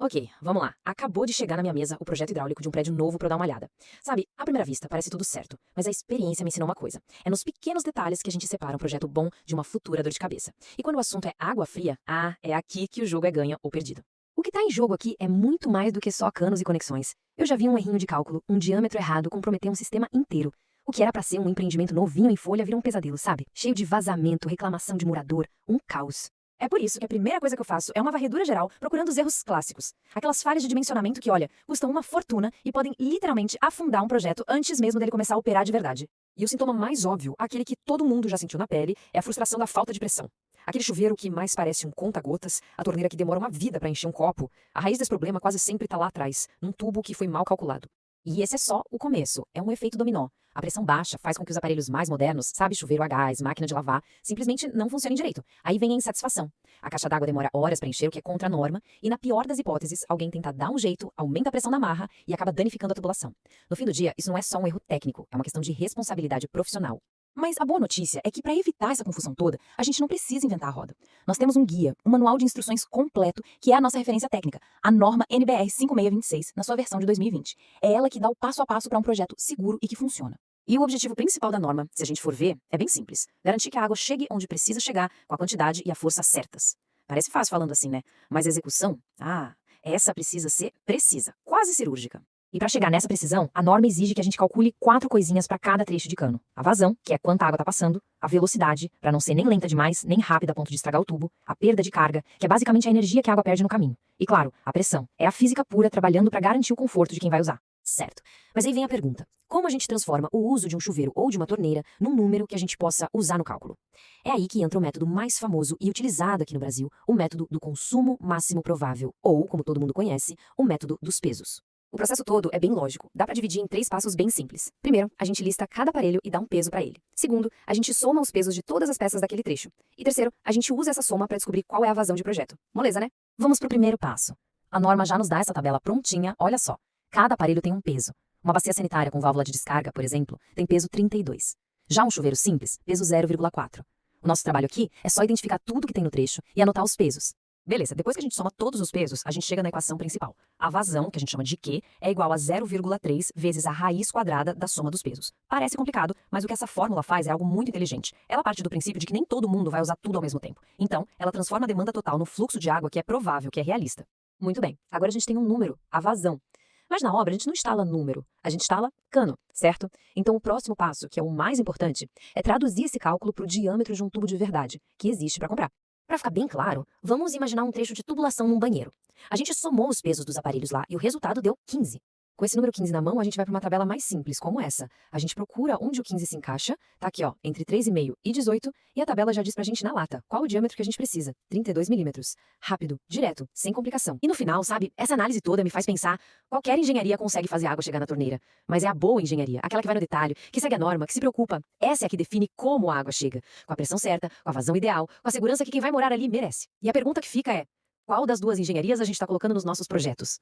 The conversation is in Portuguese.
Ok, vamos lá. Acabou de chegar na minha mesa o projeto hidráulico de um prédio novo pra eu dar uma olhada. Sabe, à primeira vista parece tudo certo, mas a experiência me ensinou uma coisa. É nos pequenos detalhes que a gente separa um projeto bom de uma futura dor de cabeça. E quando o assunto é água fria, é aqui que o jogo é ganha ou perdido. O que tá em jogo aqui é muito mais do que só canos e conexões. Eu já vi um errinho de cálculo, um diâmetro errado comprometer um sistema inteiro. O que era pra ser um empreendimento novinho em folha virou um pesadelo, sabe? Cheio de vazamento, reclamação de morador, um caos. É por isso que a primeira coisa que eu faço é uma varredura geral procurando os erros clássicos. Aquelas falhas de dimensionamento que, olha, custam uma fortuna e podem literalmente afundar um projeto antes mesmo dele começar a operar de verdade. E o sintoma mais óbvio, aquele que todo mundo já sentiu na pele, é a frustração da falta de pressão. Aquele chuveiro que mais parece um conta-gotas, a torneira que demora uma vida para encher um copo. A raiz desse problema quase sempre está lá atrás, num tubo que foi mal calculado. E esse é só o começo, é um efeito dominó. A pressão baixa faz com que os aparelhos mais modernos, sabe, chuveiro a gás, máquina de lavar, simplesmente não funcionem direito. Aí vem a insatisfação. A caixa d'água demora horas para encher, o que é contra a norma, e na pior das hipóteses, alguém tenta dar um jeito, aumenta a pressão da marra e acaba danificando a tubulação. No fim do dia, isso não é só um erro técnico, é uma questão de responsabilidade profissional. Mas a boa notícia é que para evitar essa confusão toda, a gente não precisa inventar a roda. Nós temos um guia, um manual de instruções completo, que é a nossa referência técnica, a norma NBR 5626, na sua versão de 2020. É ela que dá o passo a passo para um projeto seguro e que funciona. E o objetivo principal da norma, se a gente for ver, é bem simples. Garantir que a água chegue onde precisa chegar, com a quantidade e a força certas. Parece fácil falando assim, né? Mas a execução, essa precisa ser precisa, quase cirúrgica. E para chegar nessa precisão, a norma exige que a gente calcule 4 coisinhas para cada trecho de cano. A vazão, que é quanta água está passando, a velocidade, para não ser nem lenta demais, nem rápida a ponto de estragar o tubo, a perda de carga, que é basicamente a energia que a água perde no caminho. E claro, a pressão, é a física pura trabalhando para garantir o conforto de quem vai usar. Certo. Mas aí vem a pergunta: como a gente transforma o uso de um chuveiro ou de uma torneira num número que a gente possa usar no cálculo? É aí que entra o método mais famoso e utilizado aqui no Brasil, o método do consumo máximo provável, ou, como todo mundo conhece, o método dos pesos. O processo todo é bem lógico, dá para dividir em 3 passos bem simples. Primeiro, a gente lista cada aparelho e dá um peso para ele. Segundo, a gente soma os pesos de todas as peças daquele trecho. E terceiro, a gente usa essa soma para descobrir qual é a vazão de projeto. Moleza, né? Vamos pro primeiro passo. A norma já nos dá essa tabela prontinha, olha só. Cada aparelho tem um peso. Uma bacia sanitária com válvula de descarga, por exemplo, tem peso 32. Já um chuveiro simples, peso 0,4. O nosso trabalho aqui é só identificar tudo que tem no trecho e anotar os pesos. Beleza, depois que a gente soma todos os pesos, a gente chega na equação principal. A vazão, que a gente chama de Q, é igual a 0,3 vezes a raiz quadrada da soma dos pesos. Parece complicado, mas o que essa fórmula faz é algo muito inteligente. Ela parte do princípio de que nem todo mundo vai usar tudo ao mesmo tempo. Então, ela transforma a demanda total no fluxo de água que é provável, que é realista. Muito bem, agora a gente tem um número, a vazão. Mas na obra a gente não instala número, a gente instala cano, certo? Então o próximo passo, que é o mais importante, é traduzir esse cálculo para o diâmetro de um tubo de verdade, que existe para comprar. Para ficar bem claro, vamos imaginar um trecho de tubulação num banheiro. A gente somou os pesos dos aparelhos lá e o resultado deu 15. Com esse número 15 na mão, a gente vai para uma tabela mais simples, como essa. A gente procura onde o 15 se encaixa, tá aqui ó, entre 3,5 e 18, e a tabela já diz pra gente na lata qual o diâmetro que a gente precisa, 32 milímetros. Rápido, direto, sem complicação. E no final, sabe, essa análise toda me faz pensar, qualquer engenharia consegue fazer a água chegar na torneira. Mas é a boa engenharia, aquela que vai no detalhe, que segue a norma, que se preocupa. Essa é a que define como a água chega, com a pressão certa, com a vazão ideal, com a segurança que quem vai morar ali merece. E a pergunta que fica é, qual das duas engenharias a gente está colocando nos nossos projetos?